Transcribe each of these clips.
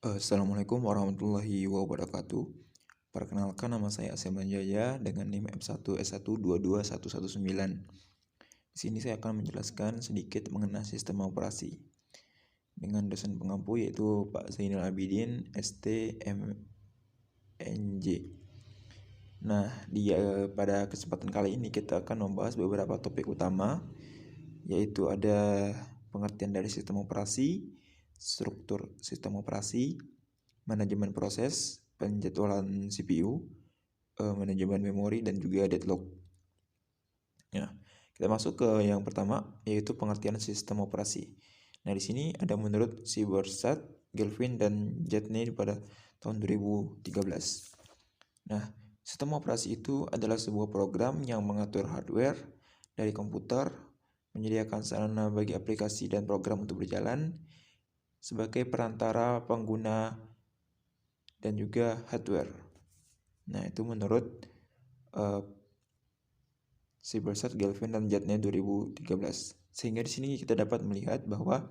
Assalamualaikum warahmatullahi wabarakatuh. Perkenalkan, nama saya Asep Jaya dengan NIM M1S1221119. Di sini saya akan menjelaskan sedikit mengenai sistem operasi dengan dosen pengampu yaitu Pak Zainal Abidin STMNJ. Nah, pada kesempatan kali ini kita akan membahas beberapa topik utama, yaitu ada pengertian dari sistem operasi, struktur sistem operasi, manajemen proses, penjadwalan CPU, manajemen memori, dan juga deadlock. Ya, kita masuk ke yang pertama, yaitu pengertian sistem operasi. Nah, di sini ada menurut Sibberstadt, Gelfin, dan Jetney pada tahun 2013. Nah, sistem operasi itu adalah sebuah program yang mengatur hardware dari komputer, menyediakan sarana bagi aplikasi dan program untuk berjalan sebagai perantara pengguna dan juga hardware. Nah, itu menurut Sibberstadt, Gelfin, dan Jetney 2013. Sehingga di sini kita dapat melihat bahwa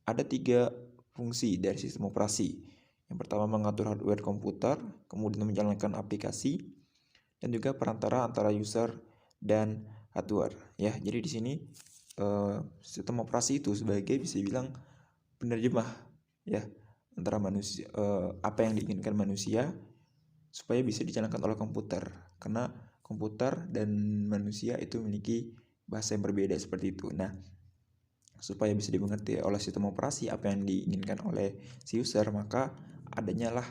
ada 3 fungsi dari sistem operasi. Yang pertama mengatur hardware komputer, kemudian menjalankan aplikasi, dan juga perantara antara user dan hardware. Ya, jadi di sini sistem operasi itu sebagai bisa dibilang penerjemah ya antara manusia, apa yang diinginkan manusia supaya bisa dijalankan oleh komputer, karena komputer dan manusia itu memiliki bahasa yang berbeda seperti itu. Nah, supaya bisa dimengerti oleh sistem operasi apa yang diinginkan oleh si user, maka adanya lah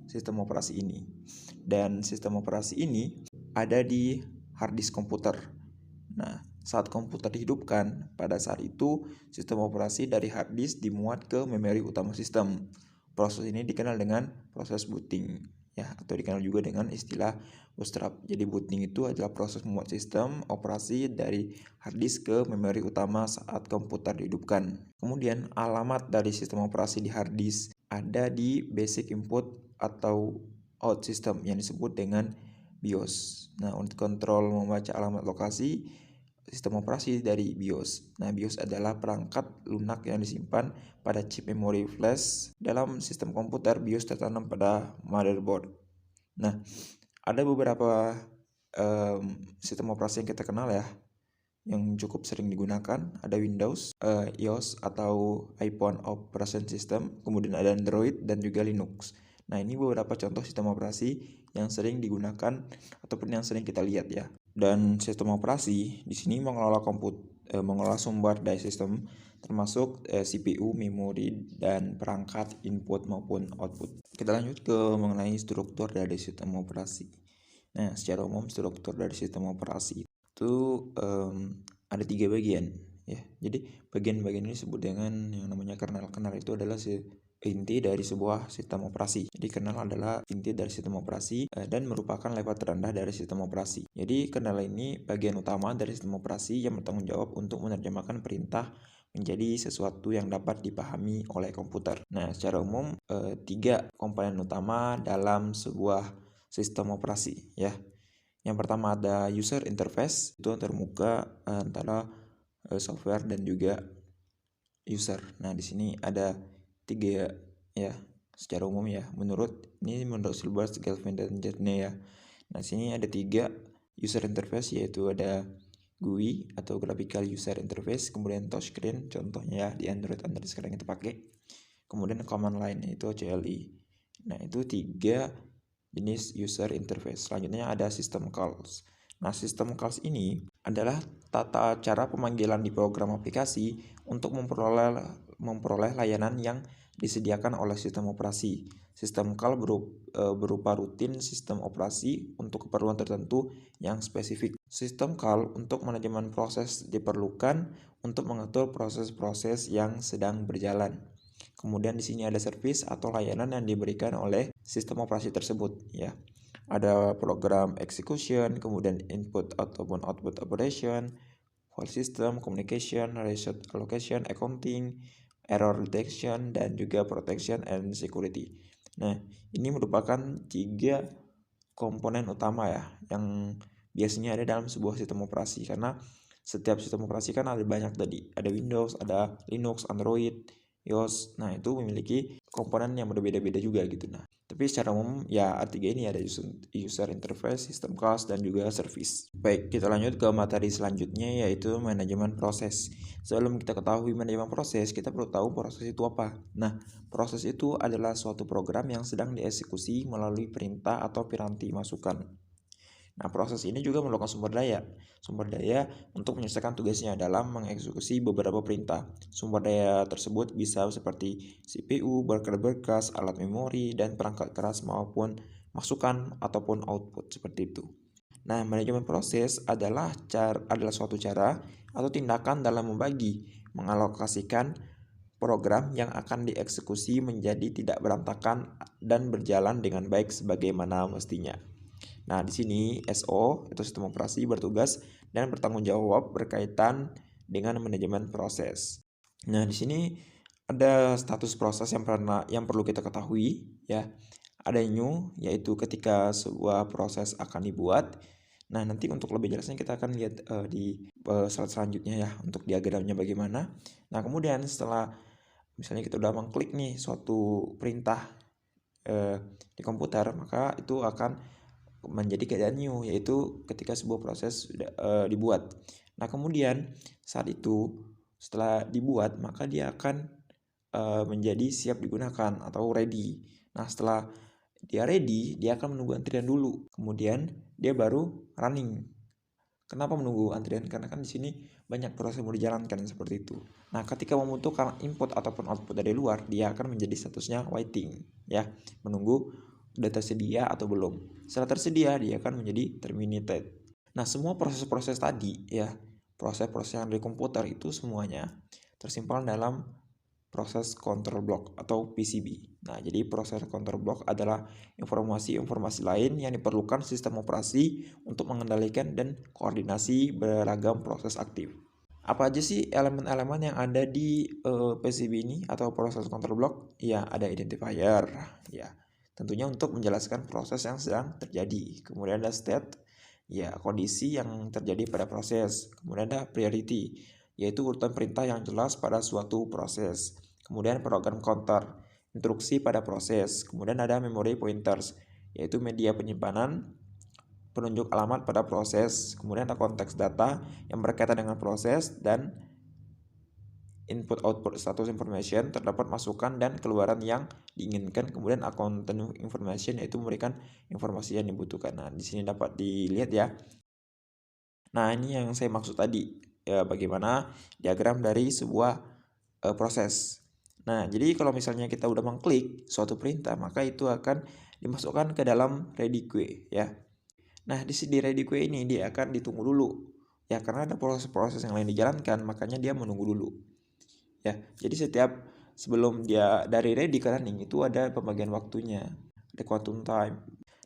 sistem operasi ini. Dan sistem operasi ini ada di hard disk komputer. Nah, saat komputer dihidupkan, pada saat itu sistem operasi dari hard disk dimuat ke memori utama sistem. Proses ini dikenal dengan proses booting, ya, atau dikenal juga dengan istilah bootstrap. Jadi booting itu adalah proses membuat sistem operasi dari hard disk ke memori utama saat komputer dihidupkan. Kemudian alamat dari sistem operasi di hard disk ada di basic input atau out system yang disebut dengan BIOS. Nah, untuk kontrol membaca alamat lokasi sistem operasi dari BIOS. Nah, BIOS adalah perangkat lunak yang disimpan pada chip memori flash. Dalam sistem komputer, BIOS tertanam pada motherboard. Nah, ada beberapa sistem operasi yang kita kenal ya, yang cukup sering digunakan. Ada Windows, iOS atau iPhone Operation System, kemudian ada Android dan juga Linux. Nah, ini beberapa contoh sistem operasi yang sering digunakan ataupun yang sering kita lihat ya. Dan sistem operasi di sini mengelola mengelola sumber dari sistem termasuk CPU, memori, dan perangkat input maupun output. Kita lanjut ke mengenai struktur dari sistem operasi. Nah, secara umum struktur dari sistem operasi itu ada 3 bagian ya. Jadi bagian-bagian ini disebut dengan yang namanya kernel. Kernel itu adalah inti dari sebuah sistem operasi. Jadi kernel adalah inti dari sistem operasi dan merupakan level terendah dari sistem operasi. Jadi kernel ini bagian utama dari sistem operasi yang bertanggung jawab untuk menerjemahkan perintah menjadi sesuatu yang dapat dipahami oleh komputer. Nah, secara umum 3 komponen utama dalam sebuah sistem operasi ya. Yang pertama ada user interface, itu termuka antara software dan juga user. Nah, di sini ada 3 ya secara umum ya. Menurut Silberstadt, Gelfin, dan Jetney ya. Nah, di sini ada 3 user interface, yaitu ada GUI atau Graphical User Interface, kemudian touchscreen contohnya ya di Android sekarang kita pakai. Kemudian command line itu CLI. Nah, itu 3 jenis user interface. Selanjutnya ada system calls. Nah, system calls ini adalah tata cara pemanggilan di program aplikasi untuk memperoleh layanan yang disediakan oleh sistem operasi. Sistem call berupa rutin sistem operasi untuk keperluan tertentu yang spesifik. Sistem call untuk manajemen proses diperlukan untuk mengatur proses-proses yang sedang berjalan. Kemudian di sini ada service atau layanan yang diberikan oleh sistem operasi tersebut ya. Ada program execution, kemudian input ataupun output operation, file system, communication, resource allocation, accounting, error detection, dan juga protection and security. Nah, ini merupakan 3 komponen utama ya yang biasanya ada dalam sebuah sistem operasi, karena setiap sistem operasi kan ada banyak tadi. Ada Windows, ada Linux, Android, BIOS. Nah, itu memiliki komponen yang berbeda-beda juga gitu. Nah, tapi secara umum ya R3 ini ada user interface, system cost, dan juga service. Baik, kita lanjut ke materi selanjutnya yaitu manajemen proses. Sebelum kita ketahui manajemen proses, kita perlu tahu proses itu apa. Nah, proses itu adalah suatu program yang sedang dieksekusi melalui perintah atau piranti masukan. Nah, proses ini juga memerlukan sumber daya untuk menyelesaikan tugasnya dalam mengeksekusi beberapa perintah. Sumber daya tersebut bisa seperti CPU, berkas, alat memori, dan perangkat keras maupun masukan ataupun output seperti itu. Nah, manajemen proses adalah suatu cara atau tindakan dalam membagi, mengalokasikan program yang akan dieksekusi menjadi tidak berantakan dan berjalan dengan baik sebagaimana mestinya. Nah, di sini SO atau sistem operasi bertugas dan bertanggung jawab berkaitan dengan manajemen proses. Nah, di sini ada status proses yang perlu kita ketahui ya. Ada new yaitu ketika sebuah proses akan dibuat. Nah, nanti untuk lebih jelasnya kita akan lihat di slide selanjutnya ya untuk diagramnya bagaimana. Nah, kemudian setelah misalnya kita udah mengklik nih suatu perintah di komputer, maka itu akan menjadi keadaan new, yaitu ketika sebuah proses sudah dibuat. Nah, kemudian saat itu setelah dibuat maka dia akan menjadi siap digunakan atau ready. Nah, setelah dia ready, dia akan menunggu antrian dulu. Kemudian dia baru running. Kenapa menunggu antrian? Karena kan di sini banyak proses yang mau dijalankan seperti itu. Nah, ketika membutuhkan input ataupun output dari luar, dia akan menjadi statusnya waiting, ya, menunggu sudah tersedia atau belum. Setelah tersedia, dia akan menjadi terminated. Nah, semua proses-proses tadi ya, proses-proses yang dari komputer itu semuanya tersimpan dalam proses control block atau PCB. Nah, jadi proses control block adalah informasi-informasi lain yang diperlukan sistem operasi untuk mengendalikan dan koordinasi beragam proses aktif. Apa aja sih elemen-elemen yang ada di PCB ini atau proses control block? Ya, ada identifier, ya. Tentunya untuk menjelaskan proses yang sedang terjadi. Kemudian ada state, ya, kondisi yang terjadi pada proses. Kemudian ada priority, yaitu urutan perintah yang jelas pada suatu proses. Kemudian program counter, instruksi pada proses. Kemudian ada memory pointers, yaitu media penyimpanan penunjuk alamat pada proses. Kemudian ada konteks data yang berkaitan dengan proses, dan input output status information, terdapat masukan dan keluaran yang diinginkan. Kemudian content information, yaitu memberikan informasi yang dibutuhkan. Nah, di sini dapat dilihat ya. Nah, ini yang saya maksud tadi ya, bagaimana diagram dari sebuah proses. Nah, jadi kalau misalnya kita udah mengklik suatu perintah, maka itu akan dimasukkan ke dalam ready queue ya. Nah, di ready queue ini dia akan ditunggu dulu ya, karena ada proses-proses yang lain dijalankan, makanya dia menunggu dulu. Ya, jadi sebelum dia dari ready ke running itu ada pembagian waktunya, ada quantum time.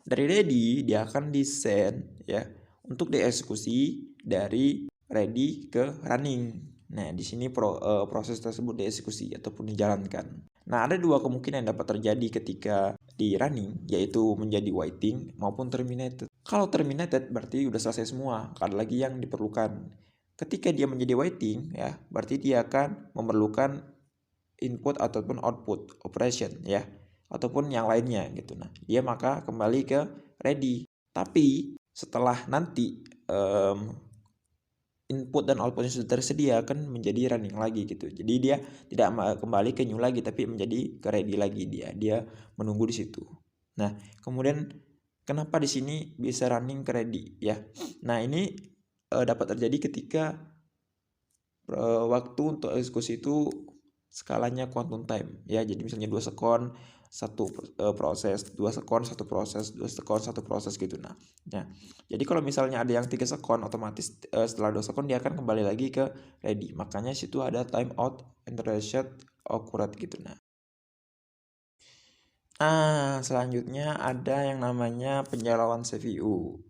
Dari ready dia akan di-send ya untuk dieksekusi dari ready ke running. Nah, di sini proses tersebut dieksekusi ataupun dijalankan. Nah, ada dua kemungkinan yang dapat terjadi ketika di running, yaitu menjadi waiting maupun terminated. Kalau terminated berarti udah selesai semua, gak ada lagi yang diperlukan. Ketika dia menjadi waiting ya, berarti dia akan memerlukan input ataupun output operation ya, ataupun yang lainnya gitu. Nah, dia maka kembali ke ready. Tapi setelah nanti input dan outputnya sudah tersedia akan menjadi running lagi gitu. Jadi dia tidak kembali ke new lagi, tapi menjadi ke ready lagi, dia menunggu di situ. Nah, kemudian kenapa di sini bisa running ke ready ya? Nah, ini dapat terjadi ketika waktu untuk eksekusi itu skalanya quantum time ya. Jadi misalnya 2 sekon satu proses, 2 sekon satu proses, 2 sekon satu proses gitu. Nah, jadi kalau misalnya ada yang 3 sekon, otomatis setelah 2 sekon dia akan kembali lagi ke ready. Makanya situ ada time out interrupt occurred gitu. Nah, selanjutnya ada yang namanya penyalauan CPU.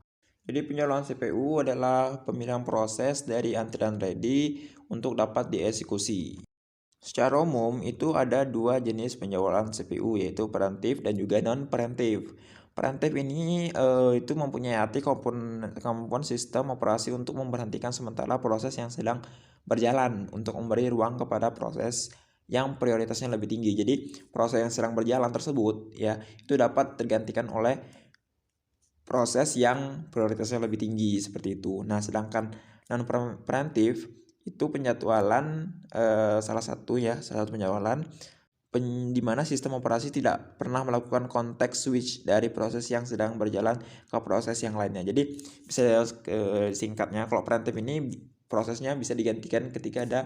Jadi penyalauan CPU adalah pemilihan proses dari antrian ready untuk dapat dieksekusi. Secara umum itu ada dua jenis penjualan CPU, yaitu preemptif dan juga non-preemptif. Preemptif ini itu mempunyai arti kemampuan sistem operasi untuk memberhentikan sementara proses yang sedang berjalan untuk memberi ruang kepada proses yang prioritasnya lebih tinggi. Jadi proses yang sedang berjalan tersebut ya itu dapat tergantikan oleh proses yang prioritasnya lebih tinggi seperti itu. Nah, sedangkan non preventif itu penjadwalan salah satu penjadwalan di mana sistem operasi tidak pernah melakukan konteks switch dari proses yang sedang berjalan ke proses yang lainnya. Jadi bisa singkatnya kalau preventif ini prosesnya bisa digantikan ketika ada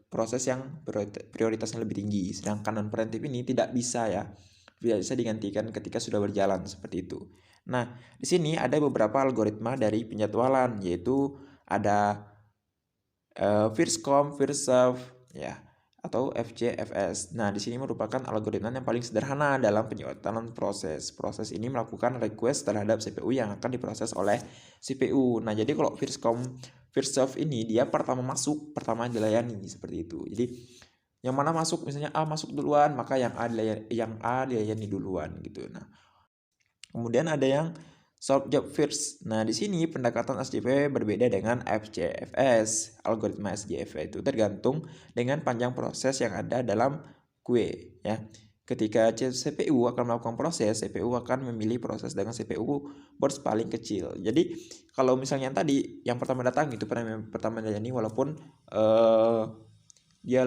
proses yang prioritasnya lebih tinggi. Sedangkan non preventif ini tidak bisa bisa digantikan ketika sudah berjalan seperti itu. Nah, di sini ada beberapa algoritma dari penjadwalan, yaitu ada first come first serve atau FCFS. Nah, di sini merupakan algoritma yang paling sederhana dalam penjadwalan proses. Proses ini melakukan request terhadap CPU yang akan diproses oleh CPU. Nah, jadi kalau first come first serve ini dia pertama masuk, pertama dilayani seperti itu. Jadi yang mana masuk, misalnya A masuk duluan, maka yang A dilayani duluan gitu. Nah, kemudian ada yang solve job first. Nah, di sini pendekatan SJV berbeda dengan FCFS. Algoritma SJV itu tergantung dengan panjang proses yang ada dalam kue ya. Ketika CPU akan melakukan proses, CPU akan memilih proses dengan CPU burst paling kecil. Jadi kalau misalnya yang tadi yang pertama datang itu pertama dilayani walaupun dia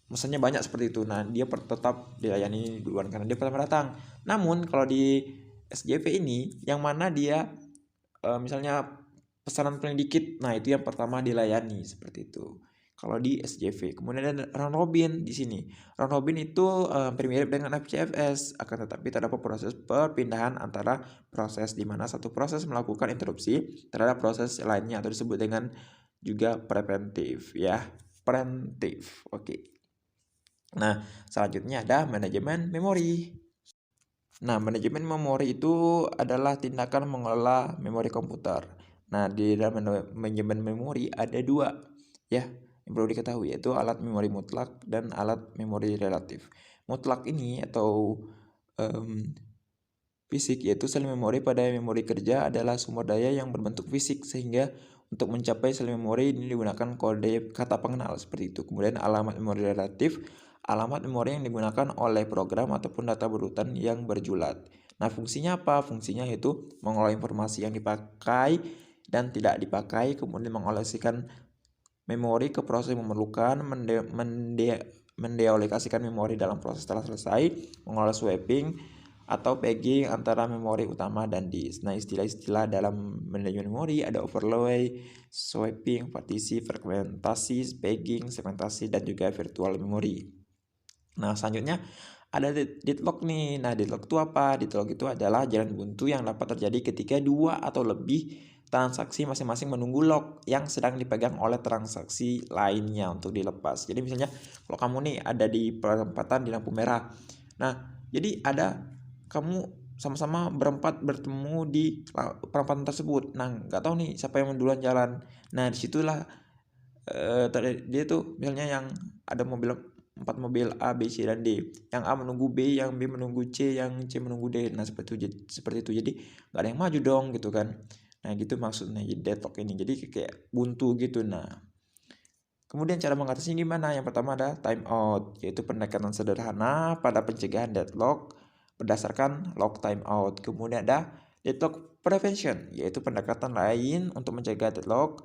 mesennya banyak seperti itu. Nah, dia tetap dilayani duluan karena dia pertama datang. Namun kalau di SJV ini yang mana dia misalnya pesanan paling dikit, nah itu yang pertama dilayani seperti itu. Kalau di SJV, kemudian ada round robin di sini. Round robin itu hampir mirip dengan FCFS, akan tetapi terdapat proses perpindahan antara proses di mana satu proses melakukan interupsi terhadap proses lainnya atau disebut dengan juga preventif ya. Preventif. Oke. Nah, selanjutnya ada manajemen memori. Nah, manajemen memori itu adalah tindakan mengelola memori komputer. Nah, di dalam manajemen memori ada dua yang perlu diketahui, yaitu alat memori mutlak dan alat memori relatif. Mutlak ini atau fisik, yaitu sel memori pada memori kerja adalah sumber daya yang berbentuk fisik, sehingga untuk mencapai sel memori ini digunakan kode kata pengenal seperti itu. Kemudian alamat memori relatif, alamat memori yang digunakan oleh program ataupun data berurutan yang berjulat. Nah, fungsinya apa? Fungsinya yaitu mengolah informasi yang dipakai dan tidak dipakai, kemudian mengalokasikan memori ke proses yang memerlukan, mendealokasikan memori dalam proses telah selesai, mengolah swapping atau pegging antara memori utama dan disk. Nah, istilah-istilah dalam manajemen memori ada overlay, swapping, partisi, fragmentasi, pegging, segmentasi, dan juga virtual memory. Nah, selanjutnya ada deadlock nih. Nah, deadlock itu apa? Deadlock itu adalah jalan buntu yang dapat terjadi ketika dua atau lebih transaksi masing-masing menunggu lock yang sedang dipegang oleh transaksi lainnya untuk dilepas. Jadi misalnya kalau kamu nih ada di perempatan di lampu merah. Nah, jadi ada kamu sama-sama berempat bertemu di perempatan tersebut. Nah, nggak tahu nih siapa yang duluan jalan. Nah, disitulah dia tuh misalnya yang ada 4 mobil A, B, C, dan D. Yang A menunggu B, yang B menunggu C, yang C menunggu D. Nah, seperti itu. Jadi nggak ada yang maju dong gitu kan. Nah, gitu maksudnya jadi deadlock ini. Jadi kayak buntu gitu. Nah, kemudian cara mengatasinya gimana? Yang pertama ada time out, yaitu pendekatan sederhana pada pencegahan deadlock berdasarkan log time out. Kemudian ada deadlock prevention, yaitu pendekatan lain untuk mencegah deadlock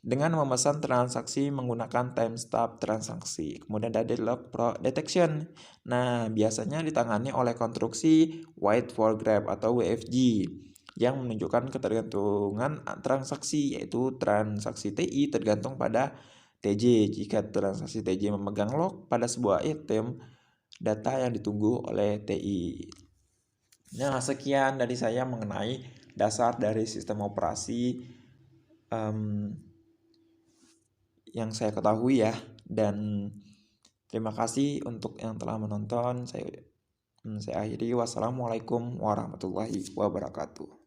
dengan memesan transaksi menggunakan timestamp transaksi. Kemudian ada deadlock detection. Nah, biasanya ditangani oleh konstruksi wait for grab atau WFG yang menunjukkan ketergantungan transaksi, yaitu transaksi TI tergantung pada TJ. Jika transaksi TJ memegang lock pada sebuah item data yang ditunggu oleh TI. Nah, sekian dari saya mengenai dasar dari sistem operasi yang saya ketahui ya. Dan terima kasih untuk yang telah menonton. Saya akhiri. Wassalamualaikum warahmatullahi wabarakatuh.